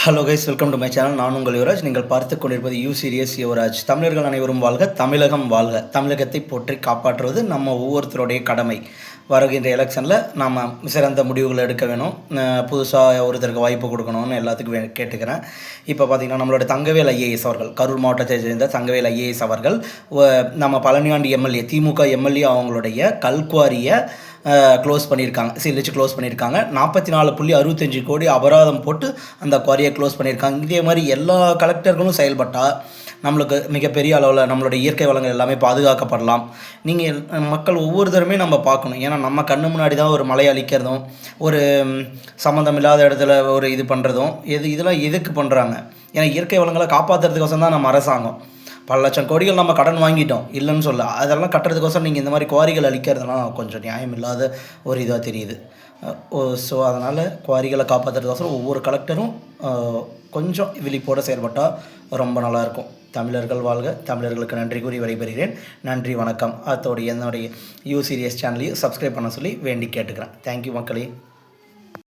Hello guys, welcome to my channel. நான் உங்கள் யுவராஜ். நீங்கள் பார்த்து கொண்டிருப்பது யூ சீரியஸ் யுவராஜ். தமிழர்கள் அனைவரும் வாழ்க, தமிழகம் வாழ்க. தமிழகத்தை போற்றி காப்பாற்றுவது நம்ம ஒவ்வொருத்தருடைய கடமை. வருகின்ற எலெக்ஷனில் நாம் சிறந்த முடிவுகளை எடுக்க வேணும். புதுசாக ஒருத்தருக்கு வாய்ப்பு கொடுக்கணும்னு எல்லாத்துக்கும் கேட்டுக்கிறேன். இப்போ பார்த்திங்கன்னா நம்மளோட தங்கவேல் ஐஏஎஸ் அவர்கள், கரூர் மாவட்டத்தை சேர்ந்த தங்கவேல் ஐஏஎஸ் அவர்கள் நம்ம பழனியாண்டி எம்எல்ஏ, திமுக எம்எல்ஏ அவங்களுடைய கல்குவாரியை க்ளோஸ் பண்ணியிருக்காங்க, சீலிச்சு க்ளோஸ் பண்ணியிருக்காங்க. 44.65 கோடி அபராதம் போட்டு அந்த குவாரியை க்ளோஸ் பண்ணியிருக்காங்க. இதே மாதிரி எல்லா கலெக்டர்களும் செயல்பட்டால் நம்மளுக்கு மிகப்பெரிய அளவில் நம்மளுடைய இயற்கை வளங்கள் எல்லாமே பாதுகாக்கப்படலாம். நீங்கள் மக்கள் ஒவ்வொருத்தருமே நம்ம பார்க்கணும். ஏன்னா நம்ம கண்ணு முன்னாடி தான் ஒரு மலை அழிக்கிறதும், ஒரு சம்மந்தம் இல்லாத இடத்துல ஒரு இது பண்ணுறதும், இதெல்லாம் எதுக்கு பண்ணுறாங்க? ஏன்னா இயற்கை வளங்களை காப்பாற்றுறதுக்கோசம் தான் நம்ம அரசாங்கம் பல லட்சம் கோடிகள் நம்ம கடன் வாங்கிட்டோம், இல்லைன்னு சொல்ல. அதெல்லாம் கட்டுறதுக்கோசம் நீங்கள் இந்த மாதிரி குவாரிகள் அழிக்கிறதுலாம் கொஞ்சம் நியாயம் இல்லாத ஒரு இதாக தெரியுது. ஸோ அதனால் குவாரிகளை காப்பாற்றுறதுக்கோசரம் ஒவ்வொரு கலெக்டரும் கொஞ்சம் விழிப்போடு செயல்பட்டால் ரொம்ப நல்லாயிருக்கும். தமிழர்கள் வாழ்க. தமிழர்களுக்கு நன்றி கூறி விடைபெறுகிறேன். நன்றி, வணக்கம். அதோடைய என்னுடைய யூ சீரியஸ் சேனலையும் சப்ஸ்கிரைப் பண்ண சொல்லி வேண்டி கேட்டுக்கிறேன். தேங்க்யூ மக்களே.